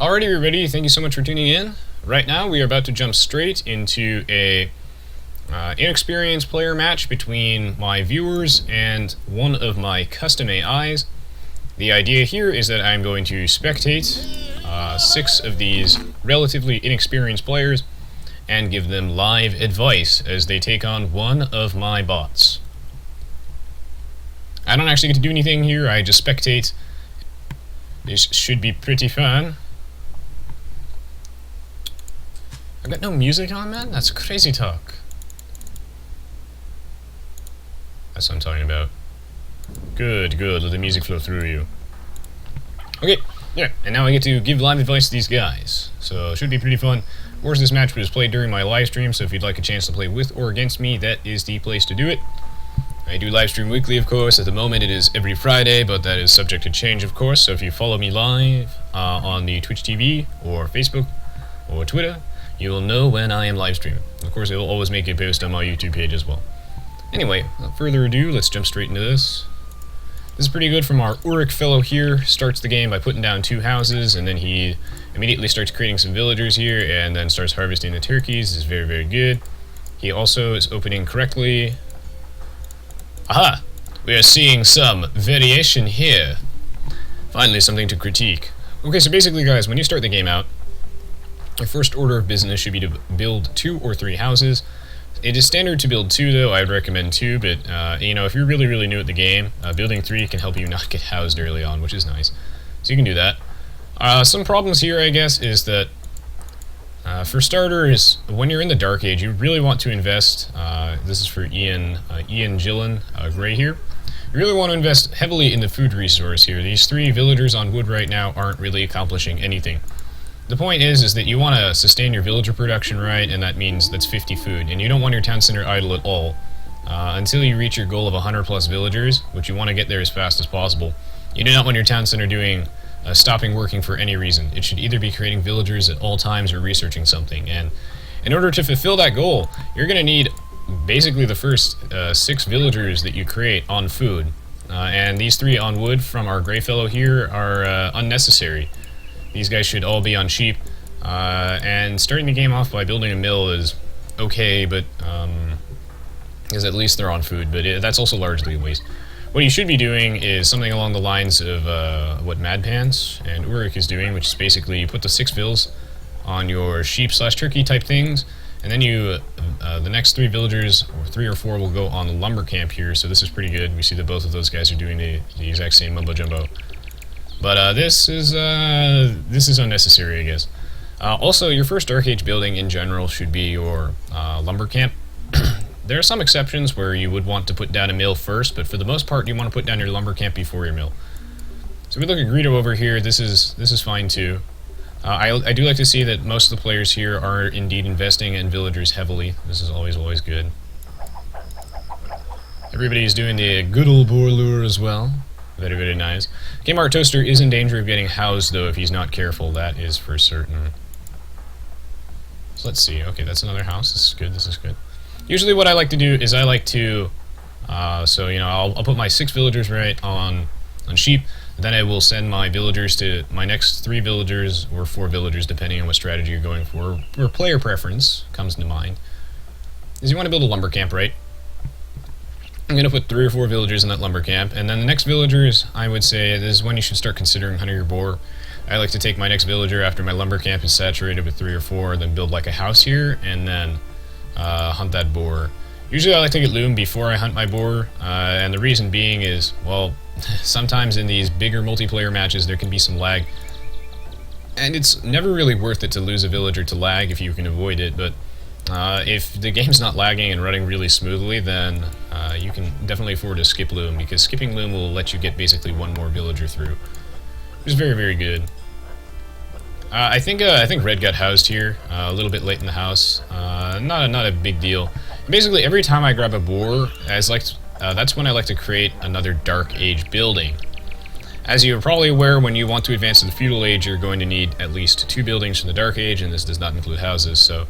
Alrighty, everybody, thank you so much for tuning in. Right now, we are about to jump straight into a inexperienced player match between my viewers and one of my custom AIs. The idea here is that I'm going to spectate 6 of these relatively inexperienced players and give them live advice as they take on one of my bots. I don't actually get to do anything here, I just spectate. This should be pretty fun. I've got no music on, man? That's crazy talk. That's what I'm talking about. Good, let the music flow through you. Okay, yeah, and now I get to give live advice to these guys. So, it should be pretty fun. Of course, this match was played during my live stream, so if you'd like a chance to play with or against me, that is the place to do it. I do live stream weekly, of course. At the moment, it is every Friday, but that is subject to change, of course. So if you follow me live on the Twitch TV or Facebook or Twitter, you will know when I am live streaming. Of course, I will always make a post on my YouTube page as well. Anyway, without further ado, let's jump straight into this. This is pretty good from our Uruk fellow here. Starts the game by putting down 2 houses, and then he immediately starts creating some villagers here, and then starts harvesting the turkeys. This is very good. He also is opening correctly. Aha! We are seeing some variation here. Finally, something to critique. Okay, so basically, guys, when you start the game out, your first order of business should be to build 2 or 3 houses. It is standard to build 2, though. I would recommend 2, but, you know, if you're really new at the game, building 3 can help you not get housed early on, which is nice. So you can do that. Some problems here, I guess, is that, for starters, when you're in the Dark Age, you really want to invest, this is for Ian Gillen Gray here, you really want to invest heavily in the food resource here. These 3 villagers on wood right now aren't really accomplishing anything. The point is that you want to sustain your villager production, right, and that means that's 50 food, and you don't want your town center idle at all until you reach your goal of 100 plus villagers, which you want to get there as fast as possible. You do not want your town center doing stopping working for any reason. It should either be creating villagers at all times or researching something, and in order to fulfill that goal, you're going to need basically the first 6 villagers that you create on food, and these 3 on wood from our gray fellow here are unnecessary. These guys should all be on sheep, and starting the game off by building a mill is okay, but because at least they're on food, but that's also largely a waste. What you should be doing is something along the lines of what Mad Pants and Uruk is doing, which is basically you put the 6 vills on your sheep/turkey type things, and then you the next 3 villagers, or 3 or 4, will go on the lumber camp here. So this is pretty good. We see that both of those guys are doing the exact same mumbo jumbo. But this is unnecessary, I guess. Also, your first Dark Age building in general should be your lumber camp. There are some exceptions where you would want to put down a mill first, but for the most part, you want to put down your lumber camp before your mill. So if we look at Greedo over here, this is fine too. I do like to see that most of the players here are indeed investing in villagers heavily. This is always good. Everybody's doing the good old boar lure as well. Very nice. Kmart Toaster is in danger of getting housed, though, if he's not careful. That is for certain. So let's see. Okay, that's another house. This is good. Usually what I like to do is I like to, so, you know, I'll put my 6 villagers right on sheep. Then I will send my villagers to my next 3 villagers, or 4 villagers, depending on what strategy you're going for, or player preference comes to mind, is you want to build a lumber camp, right? I'm going to put 3 or 4 villagers in that lumber camp, and then the next villagers, I would say, this is when you should start considering hunting your boar. I like to take my next villager after my lumber camp is saturated with 3 or 4, then build like a house here, and then hunt that boar. Usually I like to get loom before I hunt my boar, and the reason being is, well, sometimes in these bigger multiplayer matches there can be some lag, and it's never really worth it to lose a villager to lag if you can avoid it, but if the game's not lagging and running really smoothly, then you can definitely afford to skip loom, because skipping loom will let you get basically 1 more villager through, which is very good. I think Red got housed here a little bit late in the house. Not a big deal. Basically, every time I grab a boar, that's when I like to create another Dark Age building. As you're probably aware, when you want to advance to the Feudal Age, you're going to need at least 2 buildings from the Dark Age, and this does not include houses. So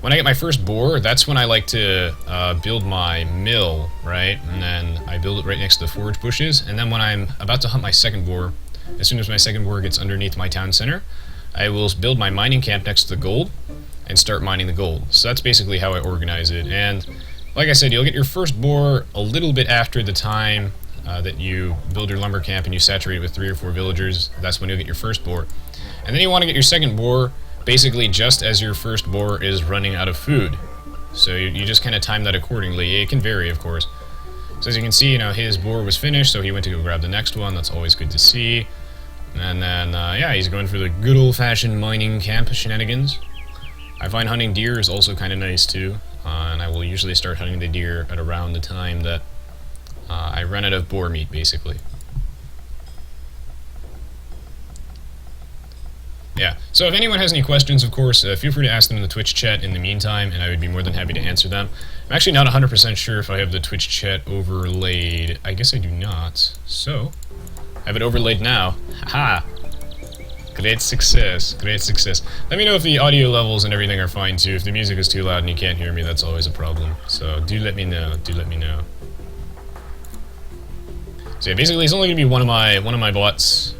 when I get my first boar, that's when I like to build my mill, right? And then I build it right next to the forage bushes, and then when I'm about to hunt my second boar, as soon as my second boar gets underneath my town center, I will build my mining camp next to the gold and start mining the gold. So that's basically how I organize it. And like I said, you'll get your first boar a little bit after the time that you build your lumber camp and you saturate it with 3 or 4 villagers. That's when you'll get your first boar. And then you want to get your second boar basically just as your first boar is running out of food. So you just kind of time that accordingly. It can vary, of course. So as you can see, you know, his boar was finished, so he went to go grab the next one. That's always good to see. And then, yeah, he's going for the good old-fashioned mining camp shenanigans. I find hunting deer is also kind of nice, too. And I will usually start hunting the deer at around the time that I run out of boar meat, basically. Yeah, so if anyone has any questions, of course, feel free to ask them in the Twitch chat in the meantime, and I would be more than happy to answer them. I'm actually not 100% sure if I have the Twitch chat overlaid. I guess I do not. So, I have it overlaid now. Haha! Great success, great success. Let me know if the audio levels and everything are fine too. If the music is too loud and you can't hear me, that's always a problem. So do let me know, do let me know. So yeah, basically it's only going to be one of my bots.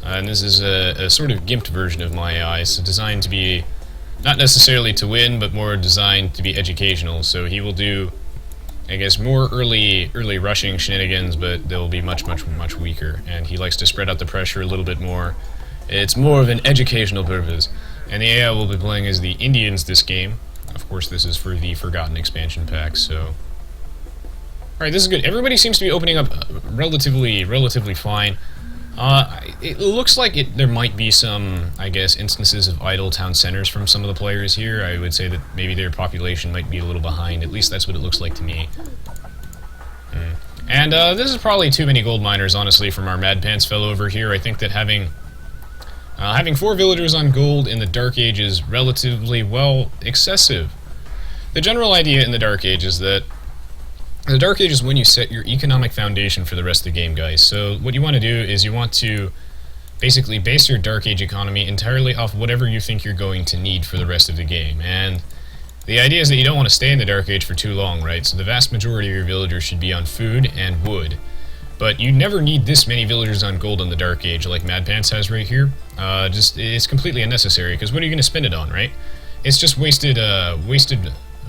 And this is a sort of gimped version of my AI. It's designed to be, not necessarily to win, but more designed to be educational. So he will do, I guess, more early rushing shenanigans, but they'll be much weaker. And he likes to spread out the pressure a little bit more. It's more of an educational purpose. And the AI will be playing as the Indians this game. Of course, this is for the Forgotten expansion pack, so... Alright, this is good. Everybody seems to be opening up relatively fine. It looks like there might be some, I guess, instances of idle town centers from some of the players here. I would say that maybe their population might be a little behind. At least that's what it looks like to me. And this is probably too many gold miners, honestly, from our Mad Pants fellow over here. I think that having 4 villagers on gold in the Dark Age is relatively, well, excessive. The general idea in the Dark Age is that the Dark Age is when you set your economic foundation for the rest of the game, guys. So what you want to do is you want to basically base your Dark Age economy entirely off whatever you think you're going to need for the rest of the game. And the idea is that you don't want to stay in the Dark Age for too long, right? So the vast majority of your villagers should be on food and wood. But you never need this many villagers on gold in the Dark Age like Mad Pants has right here. It's completely unnecessary, because what are you going to spend it on, right? It's just wasted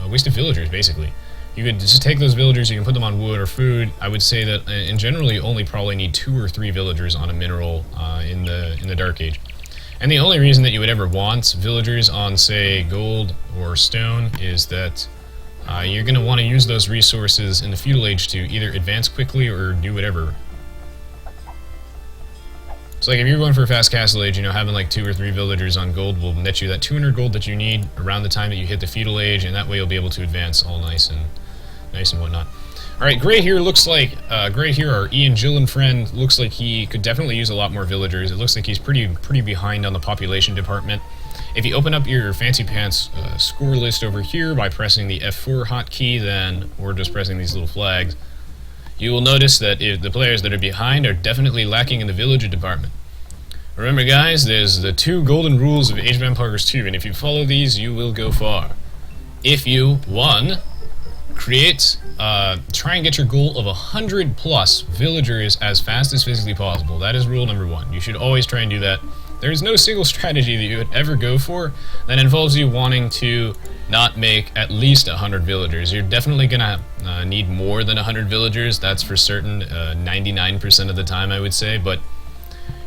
villagers, basically. You could just take those villagers, you can put them on wood or food. I would say that in general you only probably need 2 or 3 villagers on a mineral in the Dark Age. And the only reason that you would ever want villagers on, say, gold or stone is that you're going to want to use those resources in the Feudal Age to either advance quickly or do whatever. So like if you're going for a fast Castle Age, you know, having like 2 or 3 villagers on gold will net you that 200 gold that you need around the time that you hit the Feudal Age, and that way you'll be able to advance all nice and whatnot. Alright, Gray here looks like, our Ian Gillen friend, looks like he could definitely use a lot more villagers. It looks like he's pretty behind on the population department. If you open up your Fancy Pants score list over here by pressing the F4 hotkey, then, or just pressing these little flags, you will notice that the players that are behind are definitely lacking in the villager department. Remember, guys, there's the 2 golden rules of Age of Empires 2, and if you follow these, you will go far. If you, 1, try and get your goal of 100 plus villagers as fast as physically possible. That is rule number 1. You should always try and do that. There is no single strategy that you would ever go for that involves you wanting to not make at least 100 villagers. You're definitely gonna need more than 100 villagers, that's for certain, 99% of the time I would say, but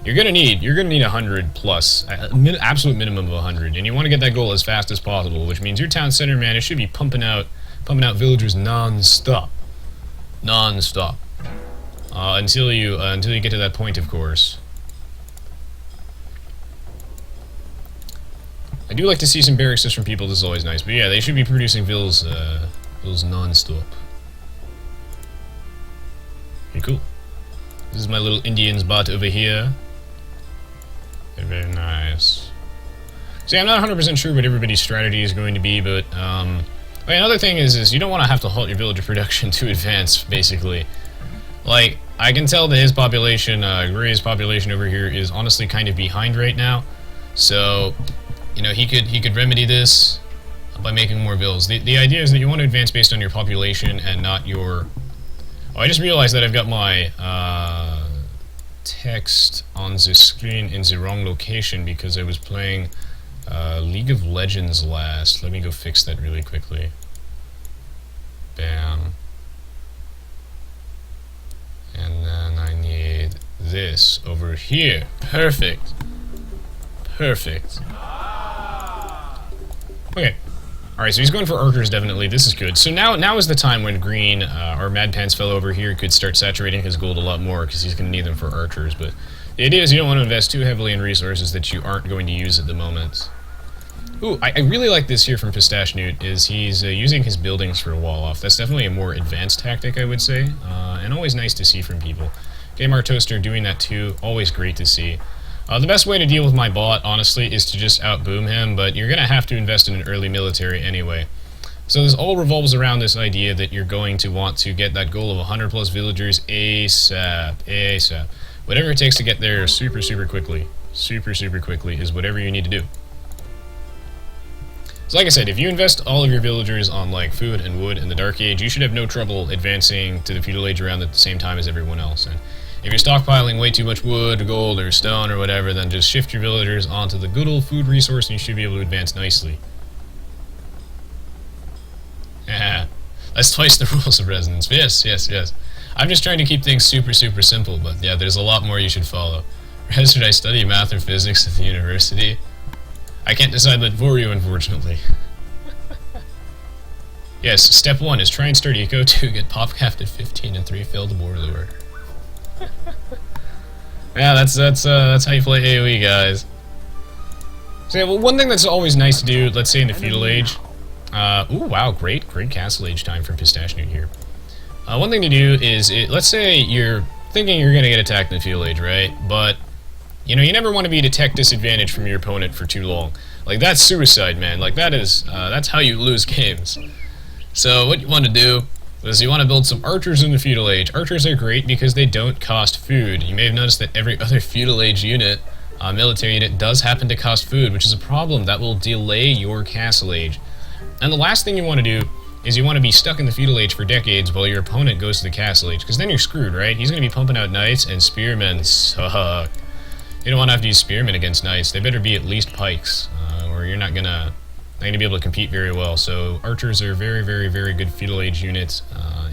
you're gonna need 100 plus, absolute minimum of 100, and you want to get that goal as fast as possible, which means your town center, man, it should be pumping out villagers non-stop, until you get to that point, of course. I do like to see some barracks from people. This is always nice, but yeah, they should be producing vills non-stop. Okay, cool. This is my little Indians bot over here. They're very nice. See, I'm not 100% sure what everybody's strategy is going to be, but another thing is you don't want to have to halt your villager production to advance, basically. Like, I can tell that his population, Gray's population over here is honestly kind of behind right now, so, you know, he could remedy this by making more vills. The idea is that you want to advance based on your population and not your... Oh, I just realized that I've got my text on the screen in the wrong location because I was playing League of Legends last. Let me go fix that really quickly. Bam. And then I need this over here. Perfect. Perfect. Okay. Alright, so he's going for archers, definitely. This is good. So now is the time when Green, our Mad Pants fellow over here, could start saturating his gold a lot more, because he's going to need them for archers. But the idea is you don't want to invest too heavily in resources that you aren't going to use at the moment. Ooh, I really like this here from Pistache Newt, is he's using his buildings for a wall off. That's definitely a more advanced tactic, I would say, and always nice to see from people. Gamer Toaster doing that too, always great to see. The best way to deal with my bot, honestly, is to just outboom him, but you're going to have to invest in an early military anyway. So this all revolves around this idea that you're going to want to get that goal of 100 plus villagers ASAP, ASAP. Whatever it takes to get there super quickly is whatever you need to do. So like I said, if you invest all of your villagers on like food and wood in the Dark Age, you should have no trouble advancing to the Feudal Age around at the same time as everyone else. And if you're stockpiling way too much wood, gold, or stone, or whatever, then just shift your villagers onto the good old food resource and you should be able to advance nicely. Yeah, that's twice the rules of resonance. Yes. I'm just trying to keep things super simple, but yeah, there's a lot more you should follow. Should I study math or physics at the university? I can't decide that for you, unfortunately. Yes, step 1 is try and start Aoe2, get pop capped at 15 and 3 failed warlord. Yeah, that's how you play AoE, guys. So yeah, well, one thing that's always nice to do, let's say in the Feudal Age. Ooh, wow, great Castle Age time from Pistache Newt here. One thing to do is, let's say you're thinking you're gonna get attacked in the Feudal Age, right? But you know, you never want to be at a tech disadvantage from your opponent for too long. Like, that's suicide, man. Like, that's how you lose games. So, what you want to do is you want to build some archers in the Feudal Age. Archers are great because they don't cost food. You may have noticed that every other Feudal Age unit, military unit, does happen to cost food, which is a problem that will delay your Castle Age. And the last thing you want to do is you want to be stuck in the Feudal Age for decades while your opponent goes to the Castle Age, because then you're screwed, right? He's going to be pumping out knights, and spearmen suck. You don't want to have to use spearmen against knights. They better be at least pikes, or you're not gonna be able to compete very well. So archers are very good Feudal Age units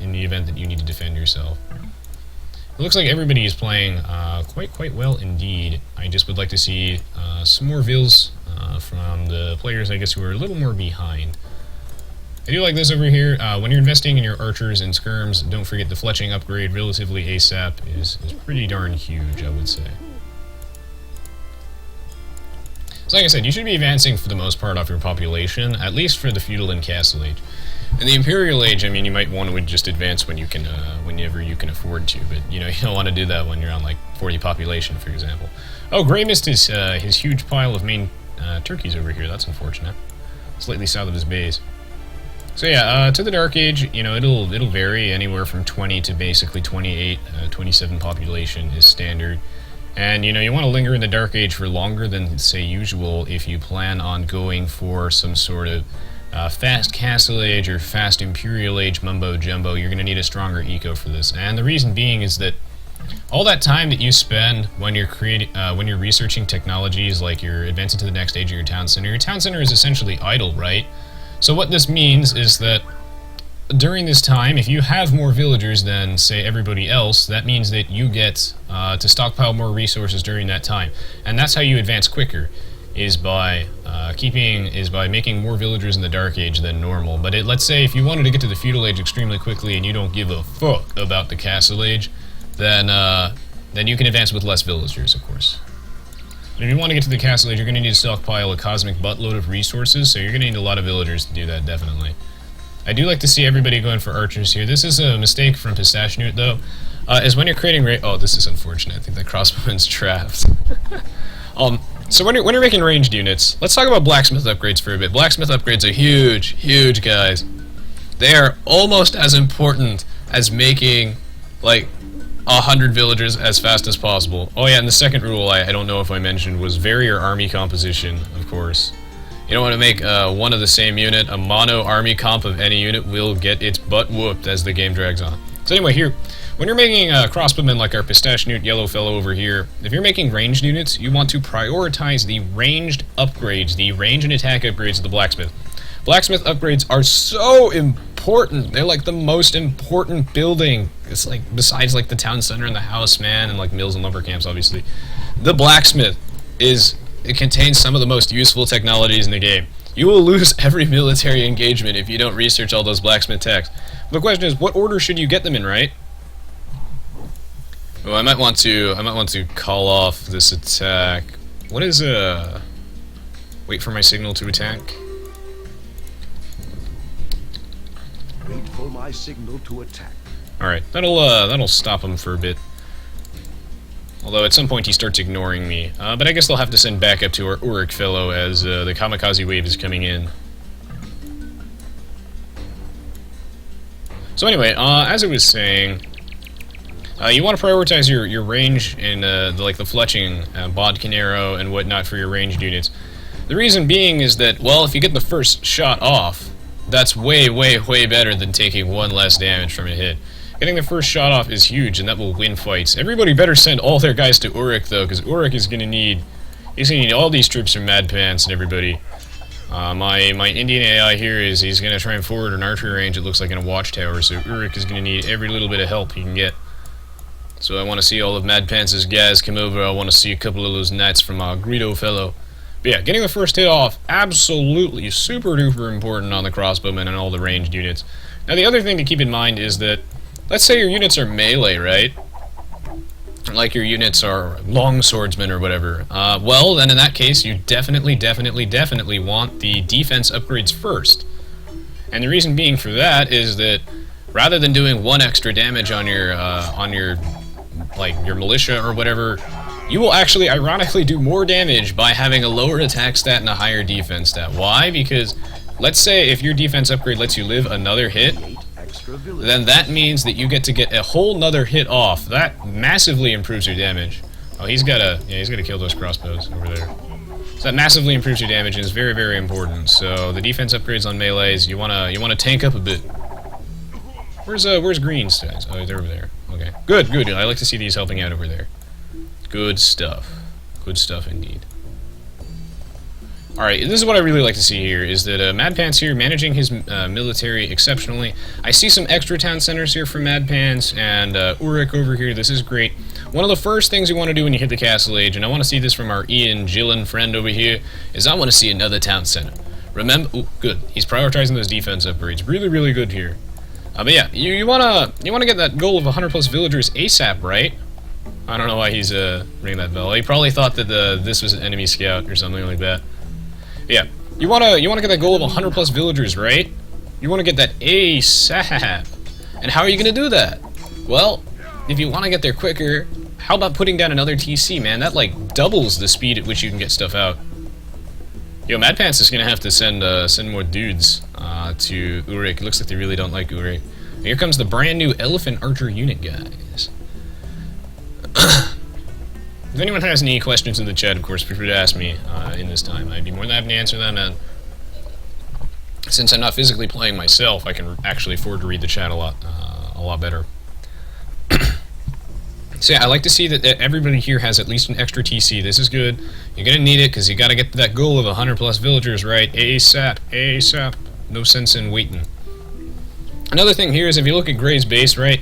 in the event that you need to defend yourself. It looks like everybody is playing quite well indeed. I just would like to see some more vills from the players, I guess, who are a little more behind. I do like this over here. When you're investing in your archers and skirms, don't forget the fletching upgrade relatively ASAP is pretty darn huge, I would say. So like I said, you should be advancing for the most part off your population, at least for the Feudal and Castle Age. In the Imperial Age, I mean, you might want to just advance when you can, whenever you can afford to, but you know, you don't want to do that when you're on like 40 population, for example. Oh, Gray missed his huge pile of main turkeys over here. That's unfortunate. Slightly south of his base. So yeah, to the Dark Age, you know, it'll vary anywhere from 20 to basically 28, 27 population is standard. And, you know, you want to linger in the Dark Age for longer than, say, usual if you plan on going for some sort of fast Castle Age or fast Imperial Age mumbo-jumbo. You're going to need a stronger eco for this. And the reason being is that all that time that you spend when you're when you're researching technologies, like you're advancing to the next age of your town center is essentially idle, right? So what this means is that during this time, if you have more villagers than, say, everybody else, that means that you get to stockpile more resources during that time. And that's how you advance quicker, is by making more villagers in the Dark Age than normal. But let's say if you wanted to get to the Feudal Age extremely quickly and you don't give a fuck about the Castle Age, then you can advance with less villagers, of course. But if you want to get to the Castle Age, you're going to need to stockpile a cosmic buttload of resources, so you're going to need a lot of villagers to do that, definitely. I do like to see everybody going for archers here. This is a mistake from Pistache Newt, though, is when you're creating oh, this is unfortunate. I think that crossbowman's trapped. So when you're making ranged units, let's talk about Blacksmith Upgrades for a bit. Blacksmith Upgrades are huge, guys. They are almost as important as making, like, 100 villagers as fast as possible. Oh yeah, and the second rule, I don't know if I mentioned, was vary your army composition, of course. You don't want to make one of the same unit. A mono army comp of any unit will get its butt whooped as the game drags on. So anyway, here, When you're making crossbowmen like our pistache newt yellow fellow over here, if you're making ranged units, you want to prioritize the ranged upgrades, the range and attack upgrades of the blacksmith. Blacksmith upgrades are so important. They're like the most important building. It's like, besides like the town center and the house, man, and like mills and lumber camps, obviously. The blacksmith it contains some of the most useful technologies in the game. You will lose every military engagement if you don't research all those blacksmith techs. The question is, what order should you get them in, right? Well, I might want to call off this attack. What is wait for my signal to attack? Wait for my signal to attack. Alright, that'll stop him for a bit. Although at some point he starts ignoring me. But I guess they'll have to send backup to our Uruk fellow as the kamikaze wave is coming in. So anyway, as I was saying, you want to prioritize your range and the fletching, bodkin arrow and whatnot for your ranged units. The reason being is that, well, if you get the first shot off, that's way, way, way better than taking one less damage from a hit. Getting the first shot off is huge, and that will win fights. Everybody better send all their guys to Uruk, though, because Uruk is gonna need all these troops from Mad Pants and everybody. My Indian AI here he's gonna try and forward an archery range. It looks like in a watchtower, so Uruk is gonna need every little bit of help he can get. So I want to see all of Mad Pants' guys come over. I want to see a couple of those knights from Greedo fellow. But yeah, getting the first hit off, absolutely super duper important on the crossbowmen and all the ranged units. Now the other thing to keep in mind is that, let's say your units are melee, right? Like your units are long swordsmen or whatever. Well, then in that case, you definitely want the defense upgrades first. And the reason being for that is that rather than doing one extra damage on your militia or whatever, you will actually ironically do more damage by having a lower attack stat and a higher defense stat. Why? Because let's say if your defense upgrade lets you live another hit, then that means that you get to get a whole nother hit off. That massively improves your damage. Oh, he's gotta kill those crossbows over there. So that massively improves your damage and is very, very important. So the defense upgrades on melees, you wanna tank up a bit. Where's Green's stats? Oh, they're over there. Okay. Good. I like to see these helping out over there. Good stuff. Good stuff indeed. Alright, this is what I really like to see here, is that Mad Pants here managing his military exceptionally. I see some extra town centers here for Mad Pants, and Uruk over here, this is great. One of the first things you want to do when you hit the Castle Age, and I want to see this from our Ian Gillen friend over here, is I want to see another town center. Remember, ooh, good, he's prioritizing those defense upgrades. Really, really good here. But yeah, you wanna get that goal of 100 plus villagers ASAP, right? I don't know why he's ringing that bell. He probably thought that this was an enemy scout or something like that. Yeah, you wanna get that goal of 100 plus villagers, right? You wanna get that ASAP. And how are you gonna do that? Well, if you wanna get there quicker, how about putting down another TC, man? That like doubles the speed at which you can get stuff out. Yo, Mad Pants is gonna have to send more dudes to Uruk. It looks like they really don't like Uruk. Here comes the brand new Elephant Archer unit, guys. If anyone has any questions in the chat, of course, feel free to ask me in this time. I'd be more than happy to answer them, and since I'm not physically playing myself, I can actually afford to read the chat a lot better. So yeah, I like to see that everybody here has at least an extra TC. This is good. You're gonna need it because you gotta get to that goal of 100 plus villagers, right? ASAP. No sense in waiting. Another thing here is if you look at Gray's base, right?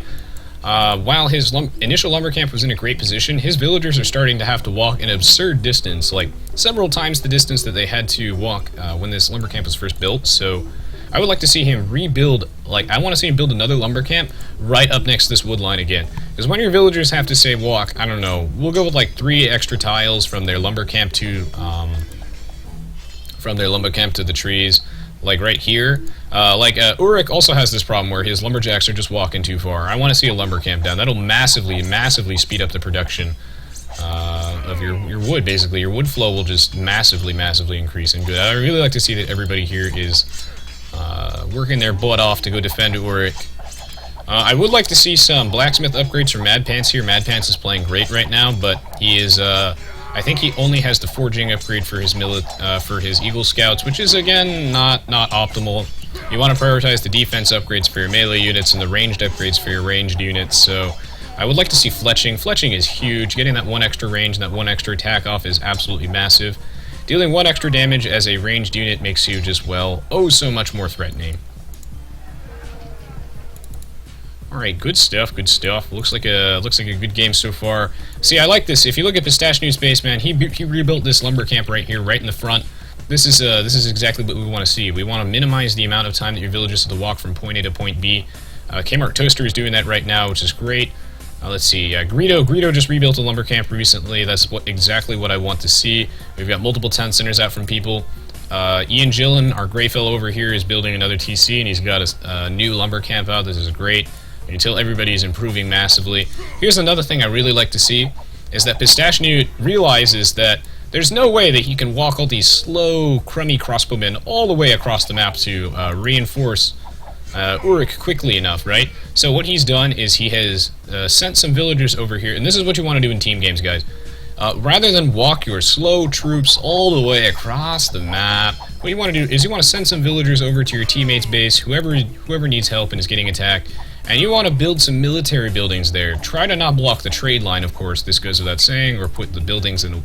While his initial lumber camp was in a great position, his villagers are starting to have to walk an absurd distance, like several times the distance that they had to walk when this lumber camp was first built. So I would like to see him rebuild, I want to see him build another lumber camp right up next to this wood line again. Because when your villagers have to, say, walk, I don't know, we'll go with like 3 extra tiles from their lumber camp to, the trees, like right here. Uruk also has this problem where his lumberjacks are just walking too far. I want to see a lumber camp down. That'll massively speed up the production of your wood, basically. Your wood flow will just massively increase and good. I really like to see that everybody here is working their butt off to go defend Uruk. I would like to see some blacksmith upgrades for Mad Pants here. Mad Pants is playing great right now, but he is, I think he only has the forging upgrade for his Eagle Scouts, which is, again, not optimal. You want to prioritize the defense upgrades for your melee units and the ranged upgrades for your ranged units, so I would like to see fletching. Fletching is huge. Getting that 1 extra range and that 1 extra attack off is absolutely massive. Dealing 1 extra damage as a ranged unit makes you just, well, oh so much more threatening. Alright, good stuff, good stuff. Looks like a good game so far. See, I like this. If you look at Pistachio's base, man, he rebuilt this lumber camp right here, right in the front. This is exactly what we want to see. We want to minimize the amount of time that your villagers have to walk from point A to point B. Kmart Toaster is doing that right now, which is great. Let's see, Greedo just rebuilt a lumber camp recently. That's exactly what I want to see. We've got multiple town centers out from people. Ian Gillen, our gray fellow over here, is building another TC, and he's got a new lumber camp out. This is great. Until everybody is improving massively. Here's another thing I really like to see, is that Pistachio realizes that there's no way that he can walk all these slow, crummy crossbowmen all the way across the map to reinforce Uruk quickly enough, right? So what he's done is he has sent some villagers over here, and this is what you want to do in team games, guys. Rather than walk your slow troops all the way across the map, what you want to do is you want to send some villagers over to your teammate's base, whoever needs help and is getting attacked, and you want to build some military buildings there. Try to not block the trade line, of course, this goes without saying, or put the buildings in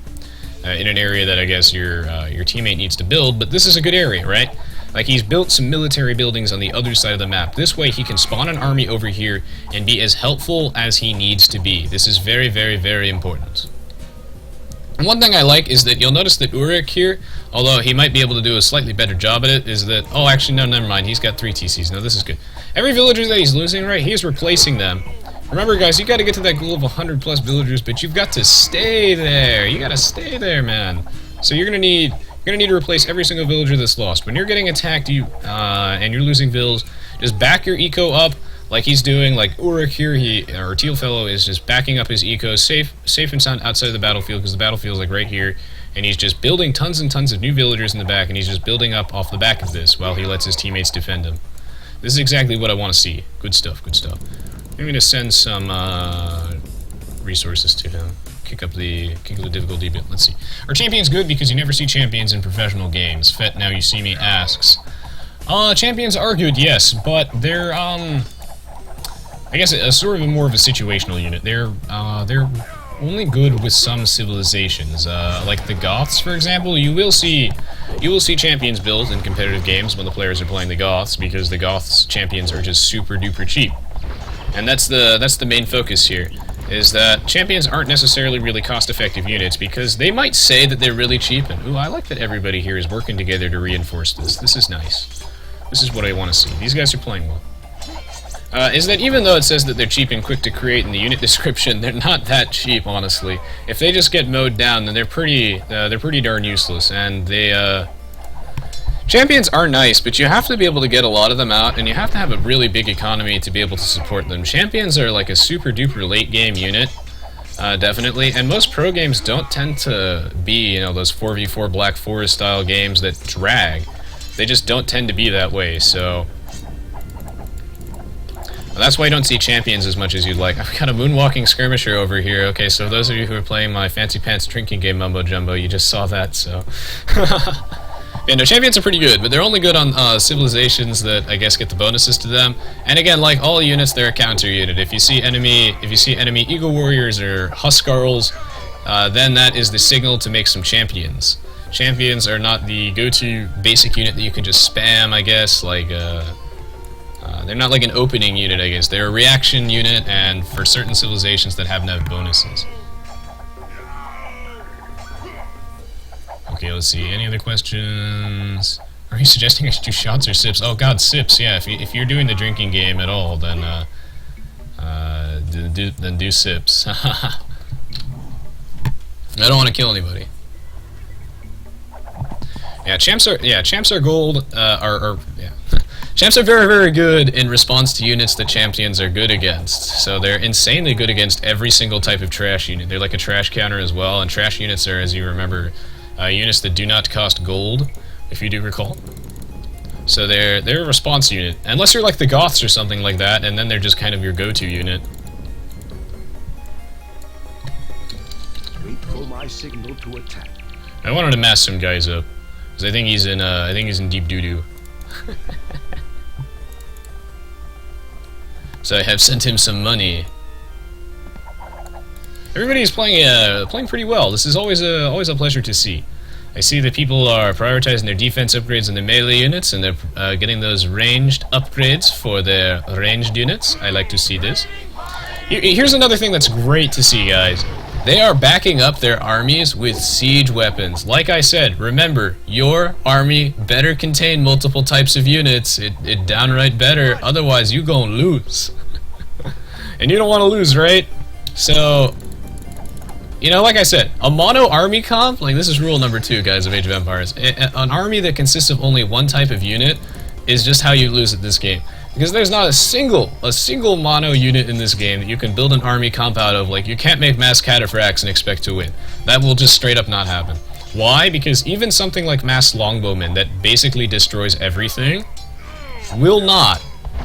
an area that I guess your teammate needs to build, but this is a good area, right? Like, he's built some military buildings on the other side of the map. This way he can spawn an army over here and be as helpful as he needs to be. This is very, very, very important. And one thing I like is that you'll notice that Uruk here, although he might be able to do a slightly better job at it, is that... Oh, actually, no, never mind. He's got 3 TCs. No, this is good. Every villager that he's losing, right, he's replacing them. Remember, guys, you got to get to that goal of 100 plus villagers, but you've got to stay there. You got to stay there, man. So you're gonna need to replace every single villager that's lost. When you're getting attacked, and you're losing vills, just back your eco up. Like he's doing, like Uruk here, our teal fellow is just backing up his eco, safe and sound outside of the battlefield, because the battlefield's like right here, and he's just building tons and tons of new villagers in the back, and he's just building up off the back of this while he lets his teammates defend him. This is exactly what I want to see. Good stuff, good stuff. I'm going to send some resources to him. Kick up the difficulty a bit. Let's see. Our champion's good because you never see champions in professional games. Fet Now You See Me asks. Champions are good, yes, but they're I guess a sort of more of a situational unit. They're only good with some civilizations. Like the Goths, for example, you will see champions built in competitive games when the players are playing the Goths, because the Goths champions are just super duper cheap. And that's the main focus here, is that champions aren't necessarily really cost-effective units, because they might say that they're really cheap, and ooh, I like that everybody here is working together to reinforce this. This is nice. This is what I want to see. These guys are playing well. Is that even though it says that they're cheap and quick to create in the unit description, they're not that cheap, honestly. If they just get mowed down, then they're pretty darn useless, and they, champions are nice, but you have to be able to get a lot of them out, and you have to have a really big economy to be able to support them. Champions are like a super duper late game unit, definitely, and most pro games don't tend to be, you know, those 4v4 Black Forest style games that drag. They just don't tend to be that way, so... That's why you don't see champions as much as you'd like. I've got a moonwalking skirmisher over here. Okay, so those of you who are playing my fancy pants drinking game Mumbo Jumbo, you just saw that, so... Yeah, no, champions are pretty good, but they're only good on civilizations that, I guess, get the bonuses to them. And again, like all units, they're a counter unit. If you see enemy Eagle Warriors or Huskarls, then that is the signal to make some champions. Champions are not the go-to basic unit that you can just spam, I guess, like, they're not like an opening unit, I guess. They're a reaction unit, and for certain civilizations that have no bonuses. Okay, let's see. Any other questions? Are you suggesting I should do shots or sips? Oh god, sips, yeah. If you're doing the drinking game at all, then do sips. I don't want to kill anybody. Yeah, champs are gold, yeah. Champs are very, very good in response to units that champions are good against. So they're insanely good against every single type of trash unit. They're like a trash counter as well, and trash units are, as you remember, units that do not cost gold, if you do recall. So they're a response unit. Unless you're like the Goths or something like that, and then they're just kind of your go-to unit. Wait for my signal to attack. I wanted to mass some guys up, because I think he's in deep doo-doo. So I have sent him some money. Everybody's playing pretty well. This is always a pleasure to see. I see that people are prioritizing their defense upgrades in their melee units, and they're getting those ranged upgrades for their ranged units. I like to see this. Here's another thing that's great to see, guys. They are backing up their armies with siege weapons. Like I said, remember, your army better contain multiple types of units. It downright better, otherwise you gonna lose. And you don't want to lose, right? So, you know, like I said, a mono army comp, like this is rule number 2, guys, of Age of Empires. An army that consists of only one type of unit is just how you lose at this game. Because there's not a single mono unit in this game that you can build an army comp out of. Like, you can't make mass cataphracts and expect to win. That will just straight up not happen. Why? Because even something like mass longbowmen that basically destroys everything will not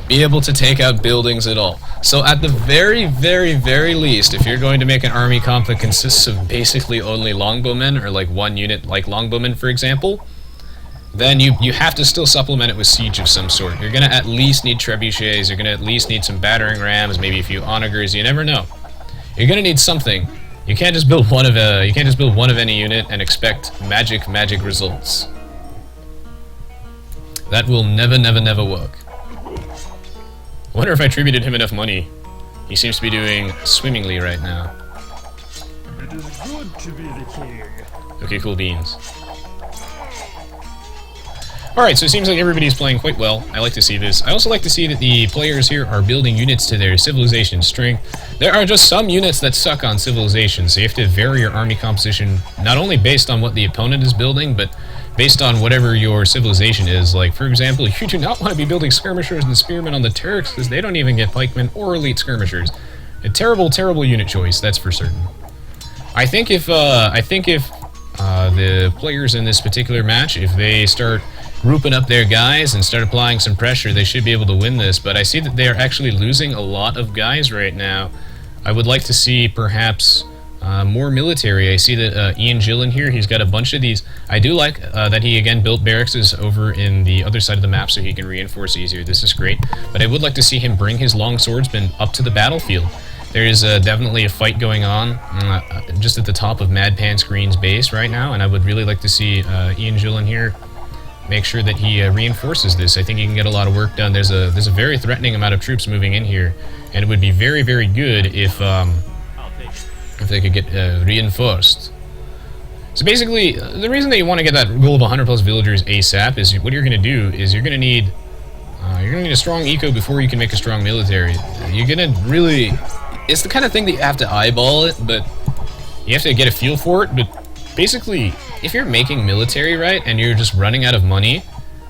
be able to take out buildings at all. So at the very, very, very least, if you're going to make an army comp that consists of basically only longbowmen, or like one unit like longbowmen, for example, then you have to still supplement it with siege of some sort. You're gonna at least need trebuchets, you're gonna at least need some battering rams, maybe a few onagers, you never know. You're gonna need something. You can't just build one of any unit and expect magic results. That will never work. I wonder if I tributed him enough money. He seems to be doing swimmingly right now. It is good to be the king. Okay, cool beans. Alright, so it seems like everybody's playing quite well. I like to see this. I also like to see that the players here are building units to their civilization strength. There are just some units that suck on civilization, so you have to vary your army composition not only based on what the opponent is building, but based on whatever your civilization is. Like, for example, you do not want to be building skirmishers and spearmen on the Turks, because they don't even get pikemen or elite skirmishers. A terrible, terrible unit choice, that's for certain. I think if the players in this particular match, if they start grouping up their guys and start applying some pressure, they should be able to win this. But I see that they are actually losing a lot of guys right now. I would like to see perhaps more military. I see that Ian Gillen here, he's got a bunch of these. I do like that he again built barracks over in the other side of the map so he can reinforce easier. This is great. But I would like to see him bring his long swordsmen up to the battlefield. There is definitely a fight going on just at the top of Mad Pants Green's base right now, and I would really like to see Ian Gillen here make sure that he reinforces this. I think he can get a lot of work done. There's a very threatening amount of troops moving in here, and it would be very, very good if they could get reinforced. So basically, the reason that you want to get that goal of 100 plus villagers ASAP is what you're going to do is you're going to need a strong eco before you can make a strong military. You're going to really... It's the kind of thing that you have to eyeball it, but you have to get a feel for it. But basically, if you're making military right and you're just running out of money,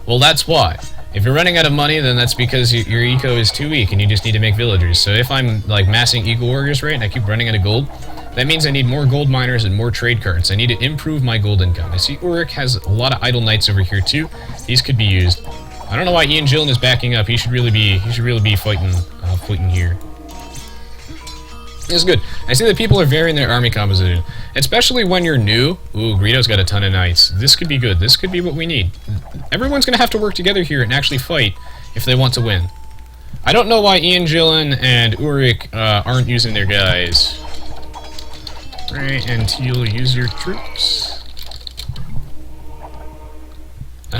well, that's why. If you're running out of money, then that's because your eco is too weak and you just need to make villagers. So if I'm like massing eco warriors right and I keep running out of gold, that means I need more gold miners and more trade cards. I need to improve my gold income. I see Ulrich has a lot of idle knights over here too. These could be used. I don't know why Ian Gillen is backing up. He should really be fighting here. It's good. I see that people are varying their army composition, especially when you're new. Ooh, Greedo's got a ton of knights. This could be good. This could be what we need. Everyone's going to have to work together here and actually fight if they want to win. I don't know why Ian Gillen and Ulrich aren't using their guys. Right, and Teal, use your troops. I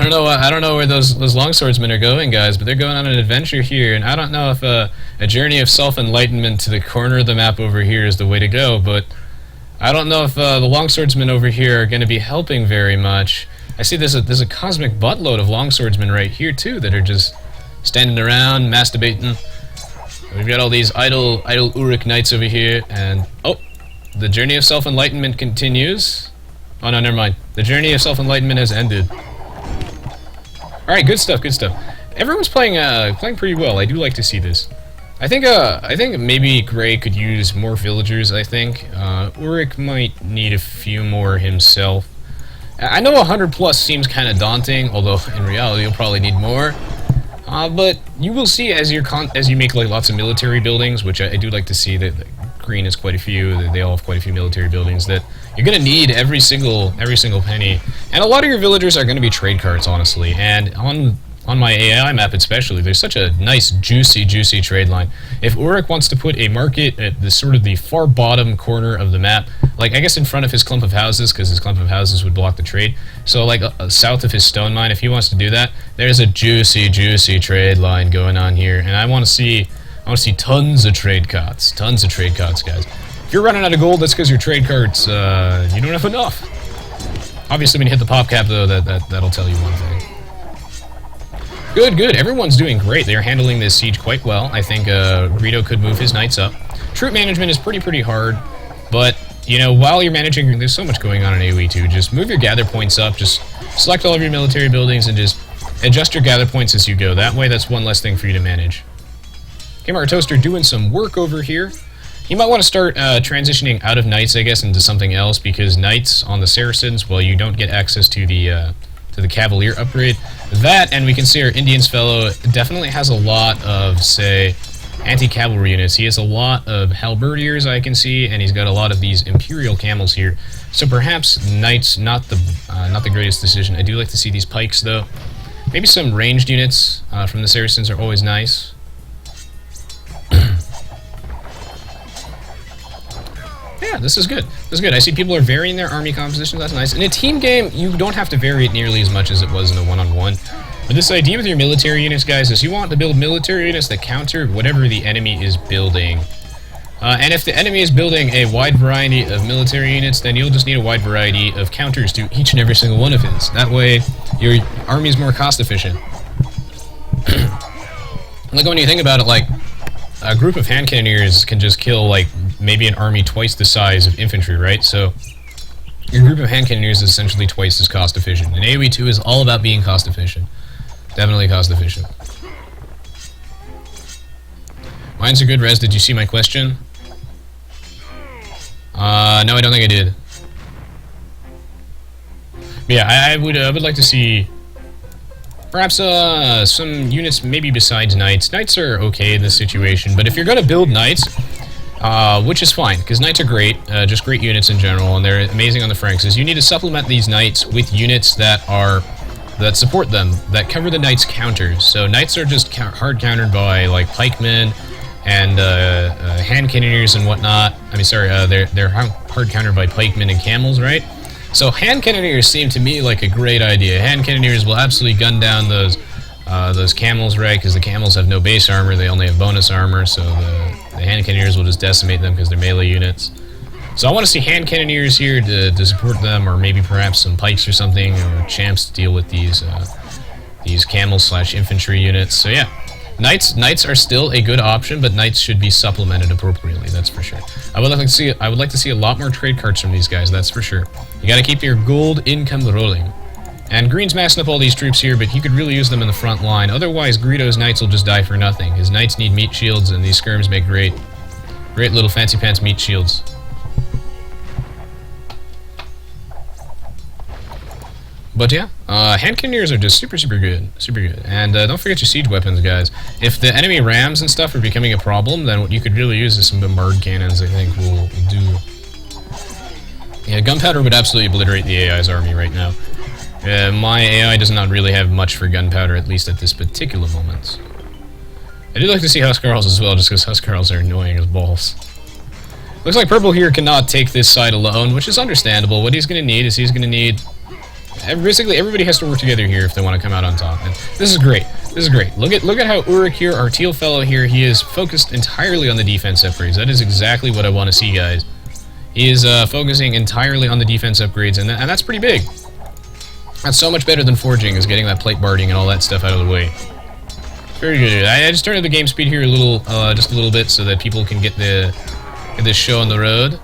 don't know where those longswordsmen are going, guys, but they're going on an adventure here, and I don't know if a journey of self-enlightenment to the corner of the map over here is the way to go, but I don't know if the longswordsmen over here are going to be helping very much. I see there's a cosmic buttload of longswordsmen right here, too, that are just standing around, masturbating. We've got all these idle Ulrich knights over here, and... Oh! The journey of self-enlightenment continues. Oh, no, never mind. The journey of self-enlightenment has ended. Alright, good stuff, good stuff. Everyone's playing pretty well. I do like to see this. I think maybe Gray could use more villagers, I think. Ulrich might need a few more himself. I know 100 plus seems kind of daunting, although in reality you'll probably need more. But you will see as you make like lots of military buildings, which I do like to see that Green has quite a few, they all have quite a few military buildings, that you're going to need every single penny. And a lot of your villagers are going to be trade cards, honestly. And on On my AI map especially, there's such a nice, juicy trade line. If Uruk wants to put a market at the sort of the far bottom corner of the map, like I guess in front of his clump of houses, because his clump of houses would block the trade, so like south of his stone mine, if he wants to do that, there's a juicy trade line going on here, and I want to see tons of trade carts, guys. If you're running out of gold, that's because your trade carts, you don't have enough. Obviously, when you hit the pop cap, though, that'll tell you one thing. Good. Everyone's doing great. They're handling this siege quite well. I think Greedo could move his knights up. Troop management is pretty hard, but, you know, while you're managing, there's so much going on in Aoe2. Just move your gather points up. Just select all of your military buildings and just adjust your gather points as you go. That way, that's one less thing for you to manage. Kmart Toaster doing some work over here. You might want to start transitioning out of knights, I guess, into something else, because knights on the Saracens, well, you don't get access to the Cavalier upgrade. That, and we can see our Indians fellow definitely has a lot of, say, anti-cavalry units. He has a lot of halberdiers, I can see, and he's got a lot of these Imperial camels here. So perhaps knights, not the greatest decision. I do like to see these pikes, though. Maybe some ranged units from the Saracens are always nice. Yeah, this is good. I see people are varying their army compositions. That's nice. In a team game, you don't have to vary it nearly as much as it was in a one-on-one. But this idea with your military units, guys, is you want to build military units that counter whatever the enemy is building. And if the enemy is building a wide variety of military units, then you'll just need a wide variety of counters to each and every single one of his. That way, your army is more cost-efficient. Like, when you think about it, like, a group of hand cannoneers can just kill, like, maybe an army twice the size of infantry, right? So your group of hand cannoneers is essentially twice as cost efficient. And Aoe2 is all about being cost efficient. Definitely cost efficient. Mine's a good res. Did you see my question? No, I don't think I did. But yeah, I would like to see perhaps some units maybe besides knights. Knights are okay in this situation, but if you're going to build knights, which is fine, because knights are great, just great units in general, and they're amazing on the Franks, is you need to supplement these knights with units that support them, that cover the knights' counters. So knights are just hard countered by, like, pikemen and hand cannoneers and whatnot. I mean, sorry, they're hard countered by pikemen and camels, right? So hand cannoneers seem to me like a great idea. Hand cannoneers will absolutely gun down those camels, right? Because the camels have no base armor, they only have bonus armor, so the hand cannoneers will just decimate them because they're melee units. So I want to see hand cannoneers here to support them, or maybe perhaps some pikes or something, or champs to deal with these camel/infantry units. So yeah, knights are still a good option, but knights should be supplemented appropriately. That's for sure. I would like to see a lot more trade cards from these guys. That's for sure. You got to keep your gold income rolling. And Green's massing up all these troops here, but he could really use them in the front line. Otherwise, Greedo's knights will just die for nothing. His knights need meat shields, and these skirms make great little fancy pants meat shields. But yeah, hand cannoneers are just super good. And don't forget your siege weapons, guys. If the enemy rams and stuff are becoming a problem, then what you could really use is some bombard cannons, I think, will do. Yeah, gunpowder would absolutely obliterate the AI's army right now. My AI does not really have much for gunpowder, at least at this particular moment. I do like to see Huskarls as well, just because Huskarls are annoying as balls. Looks like Purple here cannot take this side alone, which is understandable. What he's going to need is basically everybody has to work together here if they want to come out on top. And this is great. Look at how Uruk here, our teal fellow here, he is focused entirely on the defense upgrades. That is exactly what I want to see, guys. He is focusing entirely on the defense upgrades, and that's pretty big. That's so much better than forging, is getting that plate barding and all that stuff out of the way. Very good. I just turned up the game speed here just a little bit, so that people can get this show on the road.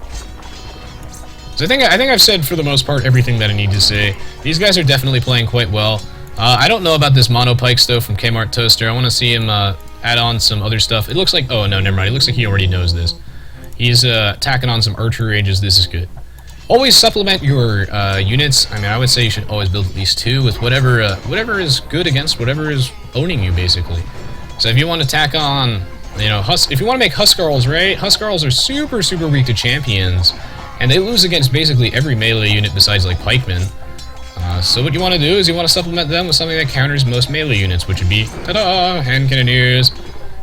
So I think I've said for the most part everything that I need to say. These guys are definitely playing quite well. I don't know about this mono pikes though from Kmart Toaster. I want to see him add on some other stuff. It looks like, oh no, never mind. It looks like he already knows this. He's tacking on some archery ranges. This is good. Always supplement your units. I mean, I would say you should always build at least 2 with whatever is good against whatever is owning you, basically. So if you want to tack on, you know, if you want to make Huskarls, right? Huskarls are super weak to champions, and they lose against basically every melee unit besides like pikemen. So what you want to do is you want to supplement them with something that counters most melee units, which would be, ta-da, hand cannoneers.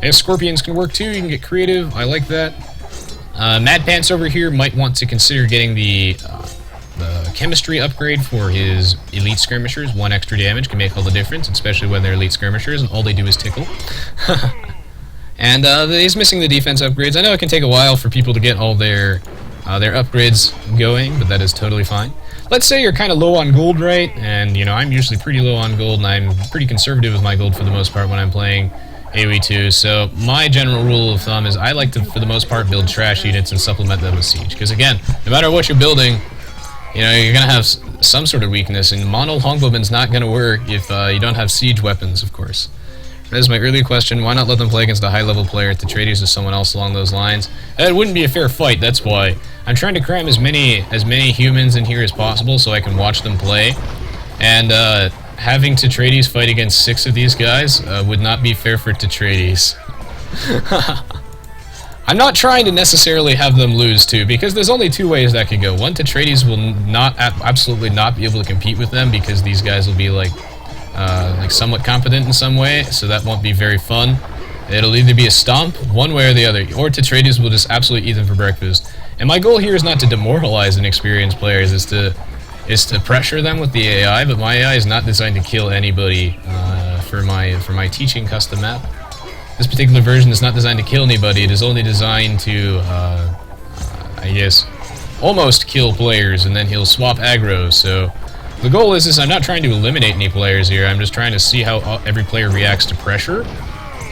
And scorpions can work too, you can get creative, I like that. Mad Pants over here might want to consider getting the chemistry upgrade for his elite skirmishers. 1 extra damage can make all the difference, especially when they're elite skirmishers and all they do is tickle. And he's missing the defense upgrades. I know it can take a while for people to get all their upgrades going, but that is totally fine. Let's say you're kind of low on gold, right? And, you know, I'm usually pretty low on gold, and I'm pretty conservative with my gold for the most part when I'm playing Aoe2, so my general rule of thumb is I like to, for the most part, build trash units and supplement them with siege. Because again, no matter what you're building, you know, you're going to have some sort of weakness, and mono longbowman's not going to work if you don't have siege weapons, of course. That is my earlier question. Why not let them play against a high-level player at the Atreides or someone else along those lines? It wouldn't be a fair fight, that's why. I'm trying to cram as many humans in here as possible so I can watch them play. And having Atreides fight against 6 of these guys would not be fair for Atreides. I'm not trying to necessarily have them lose too, because there's only 2 ways that could go. One, Atreides will absolutely not be able to compete with them because these guys will be like somewhat competent in some way, so that won't be very fun. It'll either be a stomp, one way or the other, or Atreides will just absolutely eat them for breakfast. And my goal here is not to demoralize inexperienced players, is to pressure them with the AI, but my AI is not designed to kill anybody for my teaching custom map. This particular version is not designed to kill anybody, it is only designed to, I guess, almost kill players, and then he'll swap aggro, so the goal is I'm not trying to eliminate any players here, I'm just trying to see how every player reacts to pressure,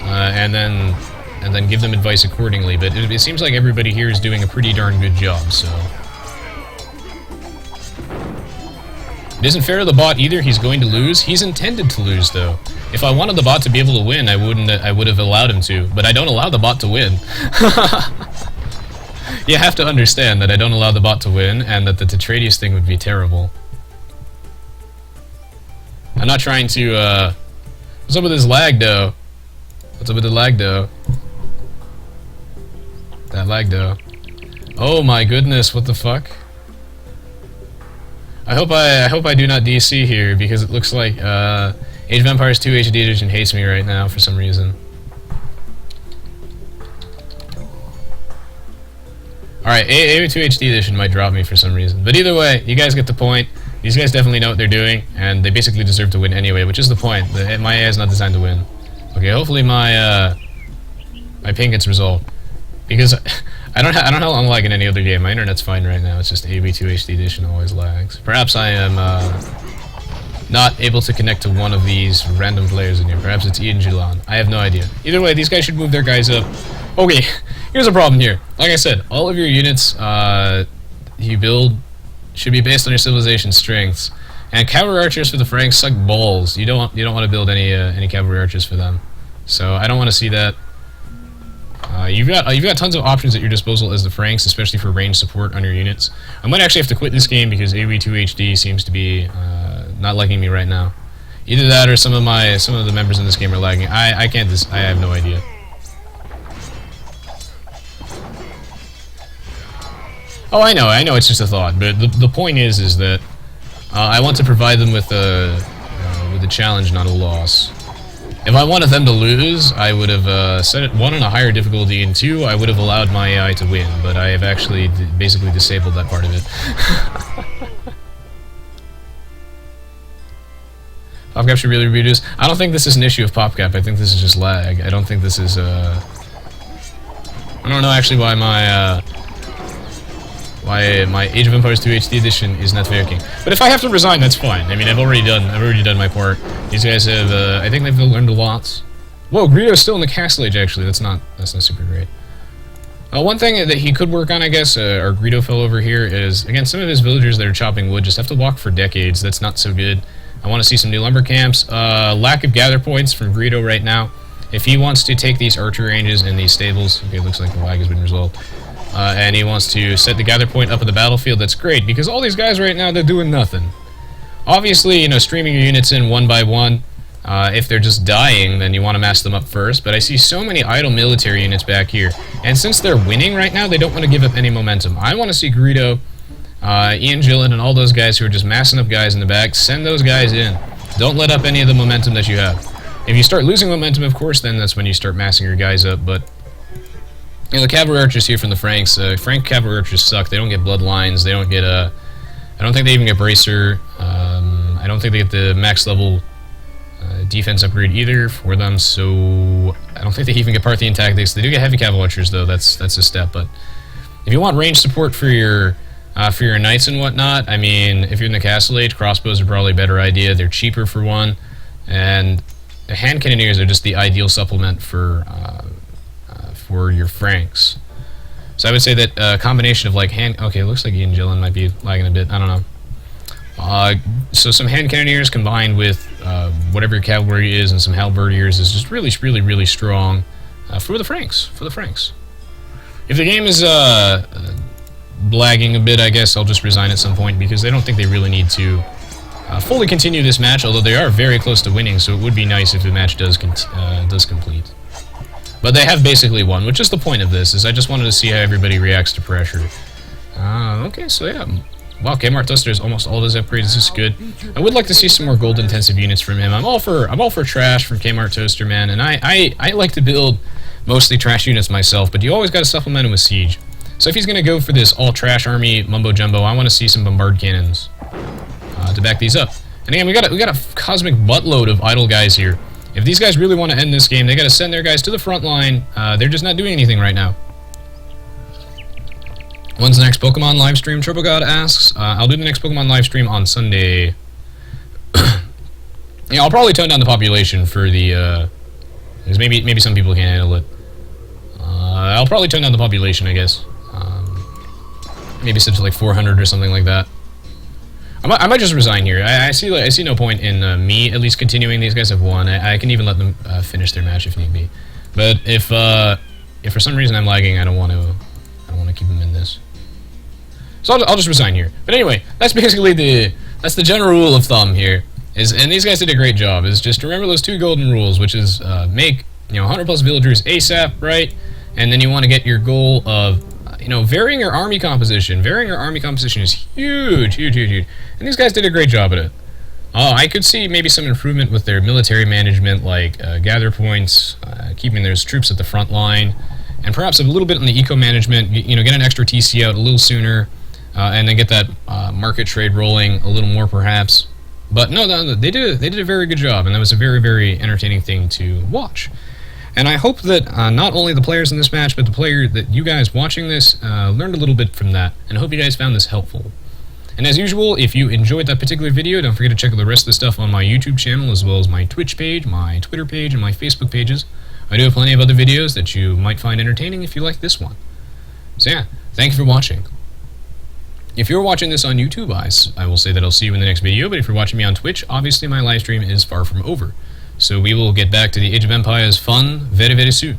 and then give them advice accordingly, but it seems like everybody here is doing a pretty darn good job, so... It isn't fair to the bot either, he's going to lose. He's intended to lose, though. If I wanted the bot to be able to win, I would have allowed him to, but I don't allow the bot to win. You have to understand that I don't allow the bot to win, and that the Atreides thing would be terrible. I'm not trying to, what's up with this lag, though? What's up with the lag, though? That lag, though. Oh my goodness, what the fuck? I hope I do not DC here, because it looks like Age of Empires 2 HD Edition hates me right now for some reason. Alright, Aoe2 HD Edition might drop me for some reason. But either way, you guys get the point. These guys definitely know what they're doing, and they basically deserve to win anyway, which is the point. My AI is not designed to win. Okay, hopefully my ping gets resolved. Because I don't know how long lag in any other game. My internet's fine right now. It's just Aoe2 HD Edition always lags. Perhaps I am not able to connect to one of these random players in here. Perhaps it's Ian Julan. I have no idea. Either way, these guys should move their guys up. Okay, here's a problem here. Like I said, all of your units you build should be based on your civilization strengths. And cavalry archers for the Franks suck balls. You don't want to build any cavalry archers for them. So I don't want to see that. You've got tons of options at your disposal as the Franks, especially for range support on your units. I might actually have to quit this game because Aoe2 HD seems to be not liking me right now. Either that or some of the members in this game are lagging. I have no idea. Oh, I know, it's just a thought, but the point is that I want to provide them with a challenge, not a loss. If I wanted them to lose, I would have set it 1 on a higher difficulty, and 2, I would have allowed my AI to win, but I have actually basically disabled that part of it. PopCap should really reduce. I don't think this is an issue of PopCap, I think this is just lag. I don't think this is, I don't know actually why my Age of Empires 2 HD Edition is not working. But if I have to resign, that's fine. I mean, I've already done my part. These guys have, I think they've learned a lot. Whoa, Greedo's still in the Castle Age, actually. That's not super great. One thing that he could work on, I guess, our Greedo fellow over here is, again, some of his villagers that are chopping wood just have to walk for decades. That's not so good. I want to see some new lumber camps. Lack of gather points from Greedo right now. If he wants to take these archer ranges and these stables, okay, it looks like the lag has been resolved. And he wants to set the gather point up at the battlefield, that's great, because all these guys right now, they're doing nothing. Obviously, you know, streaming your units in 1 by 1, if they're just dying, then you want to mass them up first, but I see so many idle military units back here, and since they're winning right now, they don't want to give up any momentum. I want to see Greedo Ian Gillen and all those guys who are just massing up guys in the back, send those guys in. Don't let up any of the momentum that you have. If you start losing momentum, of course, then that's when you start massing your guys up, but you know, the cavalry archers here from the Franks, Frank cavalry archers suck. They don't get bloodlines, they don't get, I don't think they even get bracer, I don't think they get the max level defense upgrade either for them, so I don't think they even get Parthian tactics. They do get heavy cavalry archers though, that's a step, but if you want range support for your knights and whatnot, I mean, if you're in the castle age, crossbows are probably a better idea. They're cheaper for one, and the hand cannoneers are just the ideal supplement for your Franks. So I would say that a combination of like okay, it looks like Ian Gillen might be lagging a bit, I don't know. So some hand cannoneers combined with whatever your cavalry is and some halberdiers is just really strong for the Franks. If the game is lagging a bit, I guess I'll just resign at some point because I don't think they really need to fully continue this match, although they are very close to winning, so it would be nice if the match does complete. But they have basically won, which is the point of this, is I just wanted to see how everybody reacts to pressure. Okay, so yeah. Wow, Kmart Toaster has almost all those upgrades. This is good. I would like to see some more gold-intensive units from him. I'm all for trash from Kmart Toaster, man, and I like to build mostly trash units myself, but you always got to supplement them with siege. So if he's going to go for this all-trash army mumbo-jumbo, I want to see some bombard cannons to back these up. And again, we got a cosmic buttload of idle guys here. If these guys really want to end this game, they got to send their guys to the front line. They're just not doing anything right now. When's the next Pokemon live stream? TurboGod asks. I'll do the next Pokemon live stream on Sunday. Yeah, I'll probably tone down the population for the, because maybe some people can't handle it. I'll probably tone down the population, I guess. Maybe set to like 400 or something like that. I might just resign here. I see no point in me at least continuing. These guys have won. I can even let them finish their match if need be. But if for some reason I'm lagging, I don't want to keep them in this. So I'll just resign here. But anyway, that's basically the general rule of thumb here. And these guys did a great job. Is just remember those 2 golden rules, which is make 100 plus villagers ASAP, right? And then you want to get your goal of varying your army composition. Varying your army composition is huge. And these guys did a great job at it. I could see maybe some improvement with their military management, like gather points, keeping those troops at the front line, and perhaps a little bit on the eco management. Get an extra TC out a little sooner, and then get that market trade rolling a little more, perhaps. But no, they did a very good job, and that was a very entertaining thing to watch. And I hope that not only the players in this match, but that you guys watching this learned a little bit from that, and I hope you guys found this helpful. And as usual, if you enjoyed that particular video, don't forget to check out the rest of the stuff on my YouTube channel, as well as my Twitch page, my Twitter page, and my Facebook pages. I do have plenty of other videos that you might find entertaining if you like this one. So yeah, thank you for watching. If you're watching this on YouTube, I will say that I'll see you in the next video, but if you're watching me on Twitch, obviously my live stream is far from over. So we will get back to the Age of Empires fun very soon.